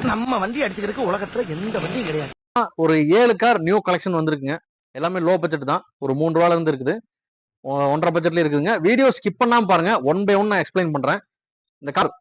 நம்ம வண்டி அடிச்சுக்கிறதுக்கு உலகத்துல எந்த வண்டியும் கிடையாது. ஒரு 7 கார் நியூ கலெக்ஷன் வந்திருக்குங்க. எல்லாமே லோ பட்ஜெட் தான். ஒரு 3 ரூபால இருந்து இருக்குது. 1.5 பட்ஜெட்ல இருக்குதுங்க. வீடியோ ஸ்கிப் பண்ணாம பாருங்க. ஒன் பை ஒன் நான் எக்ஸ்பிளைன் பண்றேன். இந்த கார்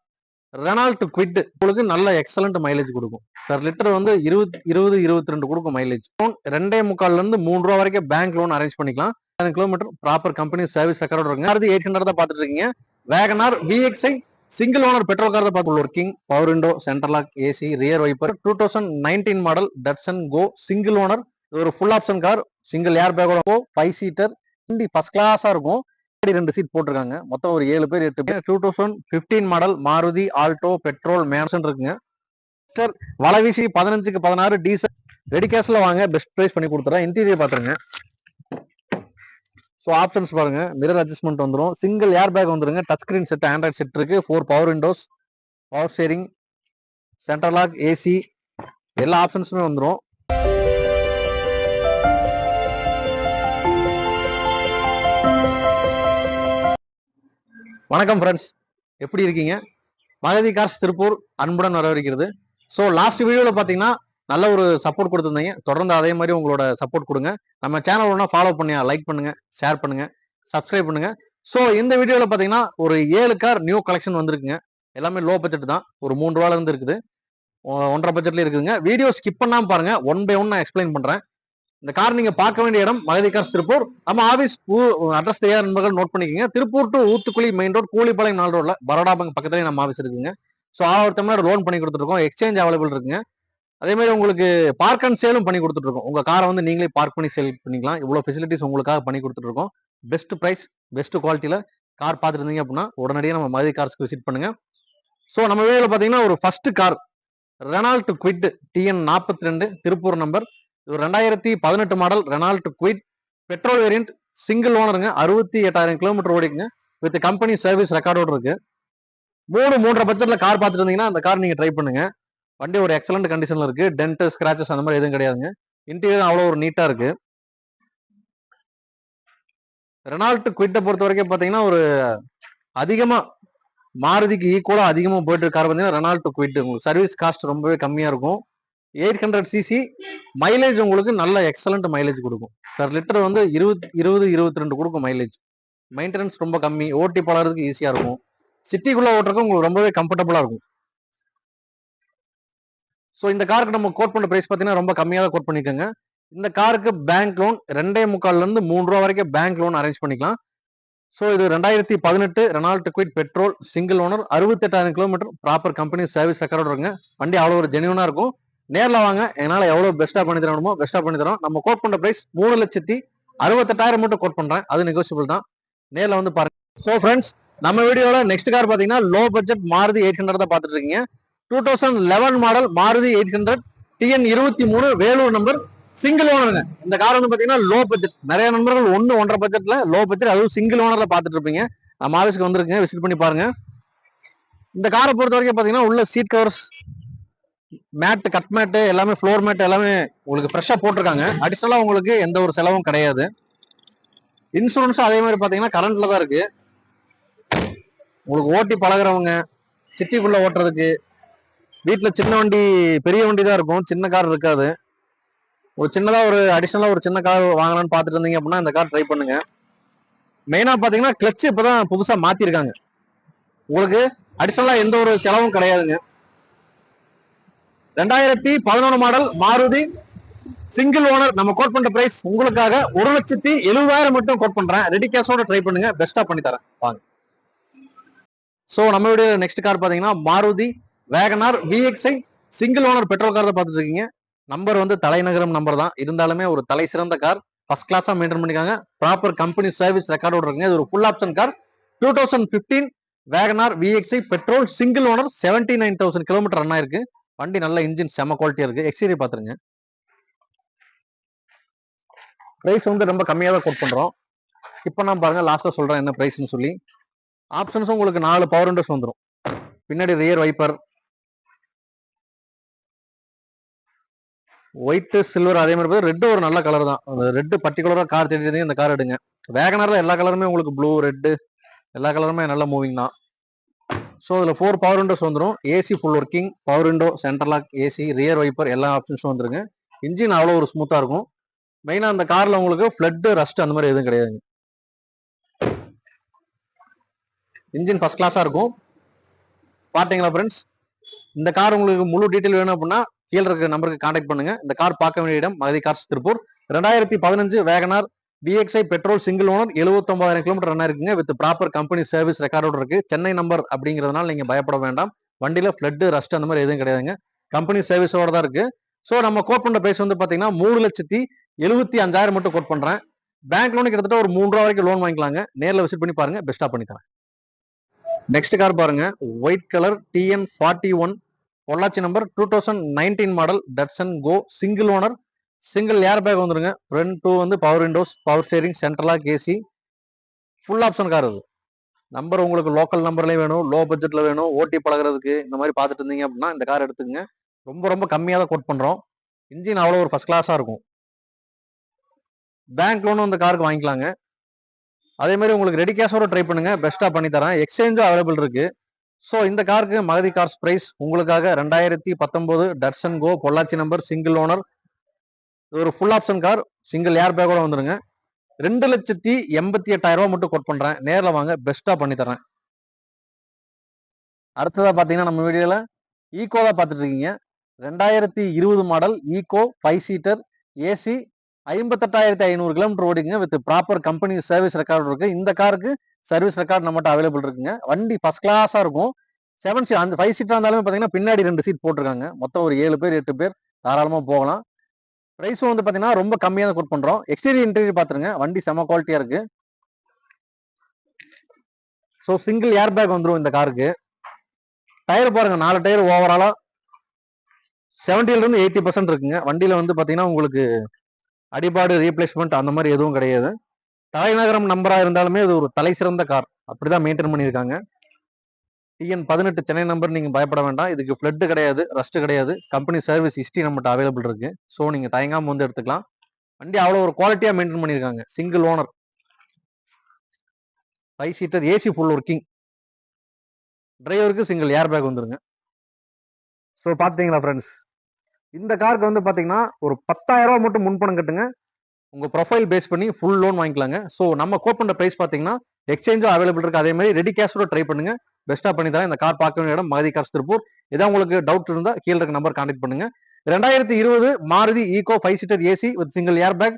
ரெனால்ட் குவிட் உங்களுக்கு நல்ல எக்ஸலண்ட் மைலேஜ் கொடுக்கும். பெர் லிட்டர் வந்து 22 கொடுக்கும் மைலேஜ். 2.25 இருந்து 3 ரூபா வரைக்கும் பேங்க் லோன் அரேஞ்ச் பண்ணிக்கலாம். 10 kilometre proper company service record இருக்குங்க. 800 தான் பாத்துட்டு இருக்கீங்க. WagonR VXi single owner petrol car தான் பார்த்து working power window central lock AC rear wiper 2019 model Datsun Go single owner. இது ஒரு full option car. Single air பேக்கோட 5 சீட்டர் வண்டி ஃபர்ஸ்ட் கிளாஸா இருக்கும். 2 சீட் போட்டிருக்காங்க. மொத்தம் ஒரு 7 பேர் 8 பேர். 2015 model Maruti Alto petrol mansion இருக்குங்க. வளவீசி 15க்கு 16 டீசல் ரெடி கேஷ்ல வாங்க. பெஸ்ட் பிரைஸ் பண்ணி கொடுத்துறேன். இன்டீரியர் பாத்துருங்க. ஸோ ஆப்ஷன்ஸ் பாருங்க. மிரர் அட்ஜஸ்ட்மெண்ட் வந்துடும். சிங்கிள் ஏர் பேக் வந்துருங்க. Touch screen set android set இருக்கு. 4 power windows power steering central lock AC எல்லா ஆப்ஷன்ஸுமே வந்துடும். வணக்கம் ஃப்ரெண்ட்ஸ், எப்படி இருக்கீங்க? மகதி கார்ஸ் திருப்பூர் அன்புடன் வரவேற்கிறது. ஸோ லாஸ்ட் வீடியோவில் பார்த்தீங்கன்னா நல்ல ஒரு சப்போர்ட் கொடுத்துருந்தீங்க. தொடர்ந்து அதே மாதிரி உங்களோட சப்போர்ட் கொடுங்க. நம்ம சேனல் ஒன்றா ஃபாலோ பண்ணியா, லைக் பண்ணுங்க, ஷேர் பண்ணுங்க, சப்ஸ்கிரைப் பண்ணுங்க. ஸோ இந்த வீடியோவில் பார்த்தீங்கன்னா ஒரு 7 கார் நியூ கலெக்ஷன் வந்திருக்குங்க. எல்லாமே லோ பட்ஜெட் தான். ஒரு 3 ரூபால இருந்து இருக்குது. 1.5 பட்ஜெட்ல இருக்குதுங்க. வீடியோ ஸ்கிப் பண்ணாம பாருங்க. ஒன் பை ஒன் நான் எக்ஸ்பிளைன் பண்றேன். இந்த கார் நீங்க பார்க்க வேண்டிய இடம் மகதி கார்ஸ் திருப்பூர். நம்ம ஆபீஸ் அட்ரஸ் தயார் நண்பர்கள் நோட் பண்ணிக்கோங்க. Tiruppur to Uthukuli main road Koolipalayam 4 ரோட்ல பரோடா பேங்க் பக்கத்துலேயே நம்ம ஆபீஸ் இருக்குங்க. ஸோ ஒருத்தவங்க லோன் பண்ணி கொடுத்துருக்கோம். எக்ஸ்சேஞ்ச் அவைலபிள் இருக்குங்க. அதே மாதிரி உங்களுக்கு பார்க் அண்ட் சேலும் பண்ணி கொடுத்துட்டு இருக்கோம். உங்க காரை வந்து நீங்களே பார்க் பண்ணி சேல் பண்ணிக்கலாம். இவ்வளவு ஃபெசிலிட்டிஸ் உங்களுக்காக பண்ணி கொடுத்துட்டு இருக்கோம். பெஸ்ட் பிரைஸ் பெஸ்ட் குவாலிட்டியில கார் பார்த்துட்டு இருந்தீங்க அப்படின்னா உடனடியாக நம்ம மகதி கார்ஸ்க்கு விசிட் பண்ணுங்க. ஸோ நம்ம வீடியோல பாத்தீங்கன்னா ஒரு first car Renault Kwid TN 42 Tiruppur number. இது 2018 model Renault Kwid petrol variant single ஓனருங்க. 68,000 கிலோமீட்டர் ஓடிக்குங்க. வித் கம்பெனி சர்வீஸ் ரெக்கார்டோட இருக்கு. 3.5 பட்ஜெட்ல கார் பார்த்துட்டு இருந்தீங்கன்னா அந்த கார் நீங்க ட்ரை பண்ணுங்க. வண்டி ஒரு எக்ஸலண்ட் கண்டிஷன்ல இருக்கு. டென்ட் ஸ்கிராச்சஸ் அந்த மாதிரி எதுவும் கிடையாதுங்க. இன்டீரியர் அவ்வளவு ஒரு நீட்டா இருக்கு. ரெனால்ட் குவிட்டை பொறுத்த வரைக்கும் பாத்தீங்கன்னா ஒரு அதிகமா மாருதிக்கு ஈக்குவலா அதிகமா போயிட்டு இருக்க கார் பார்த்தீங்கன்னா ரெனால்ட் குவிட். உங்களுக்கு சர்வீஸ் காஸ்ட் ரொம்பவே கம்மியா இருக்கும். 800cc மைலேஜ் உங்களுக்கு நல்ல எக்ஸலண்ட் மைலேஜ் கொடுக்கும். பெர் லிட்டர் வந்து 22 கொடுக்கும் மைலேஜ். மெயின்டெனன்ஸ் ரொம்ப கம்மி. ஓட்டி பழகிறதுக்கு ஈஸியா இருக்கும். சிட்டிக்குள்ள ஓட்டுறதுக்கு உங்களுக்கு ரொம்பவே கம்ஃபர்டபுளா இருக்கும். ஸோ இந்த காருக்கு நம்ம கோட் பண்ண பிரைஸ் பார்த்தீங்கன்னா ரொம்ப கம்மியாக தான் கோட் பண்ணிக்கோங்க. இந்த காருக்கு பேங்க் லோன் 2.25 இருந்து 3 ரூபா வரைக்கும் பேங்க் லோன் அரேஞ்ச் பண்ணிக்கலாம். ஸோ இது 2018 Renault Kwid petrol single owner. 68,000 kilometre proper company service ரெக்கார்டோட இருக்குங்க. வண்டி அவ்வளோ ஒரு ஜெனியூனா இருக்கும். நேரில் வாங்க. என்னால் எவ்வளோ பெஸ்ட்டாக பண்ணி தரணுமோ பெஸ்ட்டாக பண்ணி தரோம். நம்ம கோட் பண்ண பிரைஸ் 3,68,000 மட்டும் கோட் பண்றேன். அது நெகோசியபிள் தான். நேரில் வந்து பாருங்க. ஸோ ஃப்ரெண்ட்ஸ், நம்ம வீடியோல நெக்ஸ்ட் கார் பார்த்தீங்கன்னா லோ பட்ஜெட் மாருதி 800 தான் பார்த்துட்டு இருக்கீங்க. 2011 model Maruti 800 TN 23 Vellore number single ஓனருங்க. இந்த கார் வந்து பாத்தீங்கன்னா லோ பட்ஜெட். நிறைய நண்பர்கள் 1.5 பட்ஜெட்ல லோ பட்ஜெட் அதுவும் சிங்கிள் ஓனர்ல பாத்துட்டு இருப்பீங்க. நம்ம ஆஃபீஸ்க்கு வந்துருக்கீங்க, விசிட் பண்ணி பாருங்க. இந்த காரை பொறுத்த வரைக்கும் பாத்தீங்கன்னா உள்ள seat covers mat cut mat எல்லாமே ஃப்ளோர் மேட் எல்லாமே உங்களுக்கு ஃப்ரெஷ்ஷா போட்டிருக்காங்க. அடிஷனலா உங்களுக்கு எந்த ஒரு செலவும் கிடையாது. இன்சூரன்ஸும் அதே மாதிரி பாத்தீங்கன்னா கரண்ட்ல தான் இருக்கு. உங்களுக்கு ஓட்டி பழகிறவங்க சிட்டிக்குள்ள ஓட்டுறதுக்கு வீட்டுல சின்ன வண்டி பெரிய வண்டி தான் இருக்கும், சின்ன கார் இருக்காது. ஒரு சின்னதா ஒரு அடிஷனலா ஒரு சின்ன கார் வாங்கலாம்னு பாத்துட்டு இருந்தீங்க அப்படின்னா இந்த கார் ட்ரை பண்ணுங்க. மெயினா பாத்தீங்கன்னா கிளட்ச் இப்பதான் புதுசா மாத்திருக்காங்க. உங்களுக்கு அடிஷனலா எந்த ஒரு செலவும் கிடையாதுங்க. 2011 மாடல் மாருதி சிங்கிள் ஓனர். நம்ம கோட் பண்ற பிரைஸ் உங்களுக்காக 1,70,000 மட்டும் கோட் பண்றேன். ரெடி கேஷோட ட்ரை பண்ணுங்க, பெஸ்டா பண்ணி தரேன் வாங்க. சோ நம்மளுடைய நெக்ஸ்ட் கார் பாத்தீங்கன்னா Maruti Wagon R VXi single owner petrol car தான் பார்த்துட்டு இருக்கீங்க. நம்பர் வந்து தலைநகரம் நம்பர் தான் இருந்தாலுமே ஒரு தலை சிறந்த கார். ஃபர்ஸ்ட் கிளாஸா மெயின்டைன் பண்ணிருக்காங்க. ப்ராப்பர் கம்பெனி சர்வீஸ் ரெக்கார்டோட இருக்குங்க. இது ஒரு full option car. 2015 Wagon R VXi petrol single owner. 79,000 kilometre run ஆயிருக்கு. வண்டி நல்ல இன்ஜின் செம குவாலிட்டியா இருக்கு. எக்ஸ்டீரியர் பாத்துருங்க. பிரைஸ் வந்து ரொம்ப கம்மியா தான் கோட் பண்றோம். இப்போ நான் பாருங்க லாஸ்ட்ல சொல்றேன் என்ன பிரைஸ்னு சொல்லி. ஆப்ஷன்ஸும் உங்களுக்கு 4 பவர் விண்டோஸ் வந்துடும். பின்னாடி ரியர் வைப்பர் ஒயிட் சில்வர் அதே மாதிரி ரெட் ஒரு நல்ல கலர் தான். ரெட் பர்டிகுலரா கார் தேடி இந்த கார் எடுங்க. வேகனர்ல எல்லா கலருமே உங்களுக்கு ப்ளூ ரெட் எல்லா கலருமே நல்ல மூவிங் தான். ஸோ இதுல 4 பவர் விண்டோஸ் வந்துடும். AC full working, power window, central lock, AC, rear wiper எல்லா ஆப்ஷன்ஸும் வந்துருங்க. இன்ஜின் அவ்வளோ ஒரு ஸ்மூத்தா இருக்கும். மெயினா அந்த கார்ல உங்களுக்கு ஃபிளட், ரஸ்ட் அந்த மாதிரி எதுவும் கிடையாதுங்க. இன்ஜின் ஃபர்ஸ்ட் கிளாஸா இருக்கும். பாத்தீங்களா ஃப்ரெண்ட்ஸ், இந்த கார் உங்களுக்கு முழு டீடைல் வேணும் அப்படின்னா கீழே இருக்க நம்பருக்கு கான்டாக்ட் பண்ணுங்க. இந்த கார் பார்க்க வேண்டிய இடம் Magathi cars Tiruppur. 2015 WagonR BXI petrol single owner, 79,000 kilometre run இருக்குங்க. வித் ப்ராப்பர் கம்பெனி சர்வீஸ் ரெக்கார்டோட இருக்கு. சென்னை நம்பர் அப்படிங்கிறதுனால நீங்க பயப்பட வேண்டாம். வண்டியில ஃபிளட், ரஸ்ட் அந்த மாதிரி எதுவும் கிடையாதுங்க. கம்பெனி சர்வீஸோட தான் இருக்கு. ஸோ நம்ம கோட் பண்ற பிரைஸ் வந்து பாத்தீங்கன்னா 3,75,000 மட்டும் கோட் பண்றேன். பேங்க் லோன் கிட்டத்தட்ட ஒரு 3 ரூபா வரைக்கும் லோன் வாங்கிக்கலாங்க. நேரில் விசிட் பண்ணி பாருங்க, பெஸ்டா பண்ணி தரேன். நெக்ஸ்ட் கார் பாருங்க, white colour TN41 Pollachi number, 2019 model Datsun Go, single owner, single air bag வந்துருங்க. ஃப்ரண்ட் டூ வந்து power windows, power steering, central lock, AC, full option car இது. நம்பர் உங்களுக்கு லோக்கல் நம்பர்லேயே வேணும், லோ பட்ஜெட்ல வேணும், ஓட்டி பழகிறதுக்கு இந்த மாதிரி பார்த்துட்டு இருந்தீங்க அப்படின்னா இந்த கார் எடுத்துக்கங்க. ரொம்ப ரொம்ப கம்மியாக தான் கோட் பண்றோம். இன்ஜின் அவ்வளோ ஒரு ஃபர்ஸ்ட் கிளாஸா இருக்கும். பேங்க் லோனும் இந்த காருக்கு வாங்கிக்கலாங்க. அதே மாதிரி உங்களுக்கு ரெடி கேஷோட ட்ரை பண்ணுங்க, பெஸ்டா பண்ணி தரேன். எக்ஸ்சேஞ்சும் அவைலபிள் இருக்கு. ஸோ இந்த காருக்கு மகதி கார்ஸ் பிரைஸ் உங்களுக்காக 2019 Datsun Go, Pollachi number, single owner, ஒரு full option car, single air பேக்கோட வந்துருங்க. 2,88,000 ரூபாய் மட்டும் கோட் பண்றேன். நேரில் வாங்க, பெஸ்டா பண்ணி தரேன். அடுத்ததா பாத்தீங்கன்னா நம்ம வீடியோல ஈகோ தான் பார்த்துட்டு இருக்கீங்க. 2020 model Eeco 5 seater, AC, 58,500 kilometre ஓடிக்குங்க. With proper company service record இருக்கு. இந்த காருக்கு சர்வீஸ் ரெக்கார்டு நம்மகிட்ட அவைலபிள் இருக்குங்க. வண்டி ஃபர்ஸ்ட் கிளாஸா இருக்கும். 7 சீட், அந்த 5 சீட்டா இருந்தாலுமே பாத்தீங்கன்னா பின்னாடி 2 சீட் போட்டிருக்காங்க. மொத்தம் ஒரு 7 பேர் 8 பேர் தாராளமா போகலாம். பிரைஸும் வந்து பாத்தீங்கன்னா ரொம்ப கம்மியா தான் கோட் பண்றோம். எக்ஸ்டீரியர் இன்டீரியர் பாத்துருங்க, வண்டி செம குவாலிட்டியா இருக்கு. ஸோ சிங்கிள் ஏர் பேக் வந்துடும் இந்த காருக்கு. டயர் பாருங்க, 4 டயர் ஓவராலா 70ல இருந்து 80% இருக்குங்க. வண்டியில வந்து பாத்தீங்கன்னா உங்களுக்கு அடிபாடு, ரீப்ளேஸ்மெண்ட் அந்த மாதிரி எதுவும் கிடையாது. தலைநகரம் நம்பரா இருந்தாலுமே இது ஒரு தலை சிறந்த கார், அப்படிதான் மெயின்டைன் பண்ணியிருக்காங்க. TN18 சென்னை நம்பர், நீங்க பயப்பட வேண்டாம். இதுக்கு ஃபிளட் கிடையாது, ரஸ்ட் கிடையாது. கம்பெனி சர்வீஸ் ஹிஸ்டரி நம்மகிட்ட அவைலபிள் இருக்கு. ஸோ நீங்க தயங்காம வந்து எடுத்துக்கலாம். வண்டி அவ்வளோ ஒரு குவாலிட்டியா மெயின்டைன் பண்ணியிருக்காங்க. Single owner, 5 seater, AC full working, டிரைவருக்கு சிங்கிள் ஏர் பேக் வந்துருங்க. ஸோ பாத்தீங்களா ஃப்ரெண்ட்ஸ், இந்த காருக்கு வந்து பாத்தீங்கன்னா ஒரு 10,000 ரூபாய் மட்டும் முன்பணம் கட்டுங்க. உங்க ப்ரொஃபைல் பேஸ் பண்ணி ஃபுல் லோன் வாங்கிக்கலாங்க. ஸோ நம்ம கோட் பண்ற பிரைஸ் பாத்தீங்கன்னா எக்ஸ்சேஞ்சும் அவைலபிள் இருக்கு. அதே மாதிரி ரெடி கேஷோட ட்ரை பண்ணுங்க, பெஸ்டா பண்ணி தரேன். இந்த கார் பார்க்க வேண்டிய இடம் மகதி கார்ஸ் திருப்பூர். ஏதாவது உங்களுக்கு டவுட் இருந்தா கீழே இருக்க நம்பர் கான்டாக்ட் பண்ணுங்க. 2020 Maruti Eeco 5 seater AC with single air bag,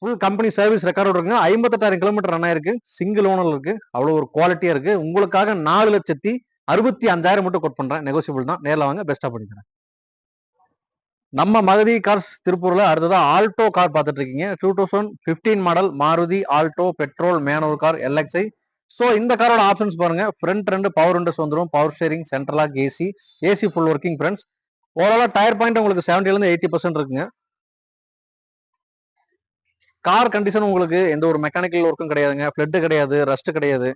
full company service ரெக்கார்டோட இருக்குங்க. 58,000 கிலோமீட்டர் ரன் ஆயிருக்கு. சிங்கிள் ஓனர் இருக்கு. அவ்வளவு ஒரு குவாலிட்டியா இருக்கு. உங்களுக்காக 4,65,000 மட்டும் கோட் பண்றேன். நெகோசியபிள் தான். நேரில் வாங்க, பெஸ்டா பண்ணி தரேன். நம்ம மகதி கார்ஸ் திருப்பூர்ல அடுத்ததா ஆல்டோ கார் பார்த்துட்டு இருக்கீங்க. 2015 model Maruti Alto petrol manual car, LXI. So இந்த காரோட ஆப்ஷன்ஸ் பாருங்க. ஃப்ரண்ட் 2 பவர் விண்டோஸ் வந்துடும், power steering, central lock, AC full working friends. ஓவராலா டயர் பாயிண்ட் உங்களுக்கு 70ல இருந்து 80% இருக்குங்க. கார் கண்டிஷன் உங்களுக்கு எந்த ஒரு மெக்கானிக்கல் ஒர்க்கும் கிடையாதுங்க. ஃபிளட் கிடையாது, ரஸ்ட் கிடையாது.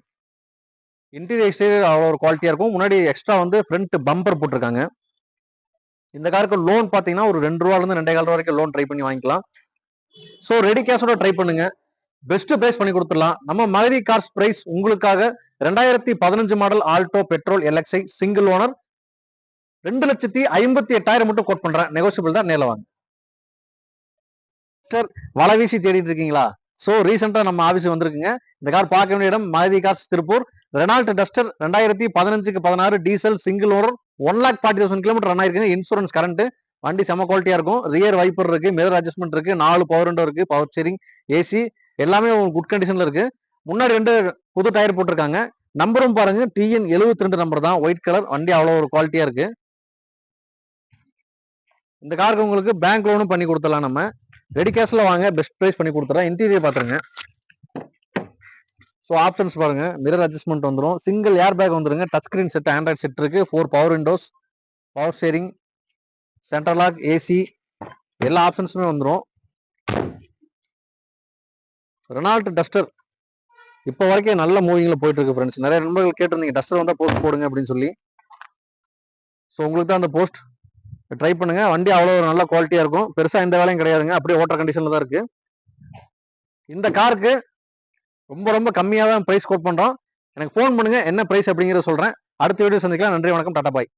இன்டீரியர் எக்ஸ்டீரியர் அவ்வளோ ஒரு குவாலிட்டியா இருக்கும். முன்னாடி எக்ஸ்ட்ரா வந்து ஃப்ரண்ட் பம்பர் போட்டிருக்காங்க. இந்த காருக்கு லோன் பாத்தீங்கன்னா ஒரு 2 ரூபால இருந்து 2.25 ரூபா வரைக்கும் லோன் ட்ரை பண்ணி வாங்கிக்கலாம். ஸோ ரெடி கேஷோட ட்ரை பண்ணுங்க, பெஸ்ட் பிரைஸ் பண்ணி கொடுத்துடலாம். நம்ம மகதி கார்ஸ் பிரைஸ் உங்களுக்காக 2015 model Alto petrol LXI single owner, 2,58,000 மட்டும் கோட் பண்றேன். நெகோசியபிள் தான். நேரில் வாங்க. வலை வீசி தேடிட்டு இருக்கீங்களா? ஸோ ரீசெண்டா நம்ம ஆபீஸ் வந்திருக்குங்க. இந்த கார் பார்க்க வேண்டிய இடம் Magathi cars Tiruppur. Renault Duster 2015-16 diesel single owner, 1,40,000 kilometre run ஆயிருக்குங்க. Insurance current. வண்டி செம குவாலிட்டியா இருக்கும். ரியர் வைப்பர் இருக்கு, மிரர் அட்ஜஸ்ட்மெண்ட் இருக்கு, 4 பவர் விண்டோ இருக்கு, பவர் ஸ்டீரிங், ஏசி எல்லாமே குட் கண்டிஷன்ல இருக்கு. முன்னாடி 2 புது டயர் போட்டிருக்காங்க. நம்பரும் பாருங்க, TN72 நம்பர் தான், ஒயிட் கலர். வண்டி அவ்வளவு ஒரு குவாலிட்டியா இருக்கு. இந்த காருக்கு உங்களுக்கு பேங்க் லோனும் பண்ணி கொடுத்துடலாம். நம்ம ரெடி கேஷ்ல வாங்க, பெஸ்ட் பிரைஸ் பண்ணி கொடுத்துறேன். இன்டீரியர் பாத்துருங்க. ஸோ ஆப்ஷன்ஸ் பாருங்க, மிரர் அட்ஜஸ்ட்மெண்ட் வந்துடும், சிங்கிள் ஏர் பேக் வந்துருங்க, touch screen set, android set இருக்கு, 4 power windows, power steering, central lock, AC எல்லா ஆப்ஷன்ஸுமே வந்துடும். ரெனால்ட் டஸ்டர் இப்போ வரைக்கும் நல்ல மூவிங்ல போயிட்டு இருக்கு ஃப்ரெண்ட்ஸ். நிறைய நண்பர்கள் கேட்டிருந்தீங்க டஸ்டர் வந்தா போஸ்ட் போடுங்க அப்படின்னு சொல்லி. ஸோ உங்களுக்கு தான் அந்த போஸ்ட் ட்ரை பண்ணுங்க. வண்டி அவ்வளோ ஒரு நல்ல குவாலிட்டியா இருக்கும். பெருசா எந்த வேலையும் கிடையாதுங்க, அப்படியே ஓட்டர் கண்டிஷன்ல தான் இருக்கு. இந்த காருக்கு ரொம்ப ரொம்ப கம்மியா தான் பிரைஸ் கோட் பண்றோம். எனக்கு ஃபோன் பண்ணுங்க, என்ன பிரைஸ் அப்படிங்கறத சொல்றேன். அடுத்த வீடியோ சந்திக்கலாம். நன்றி, வணக்கம், டாடா பாய்.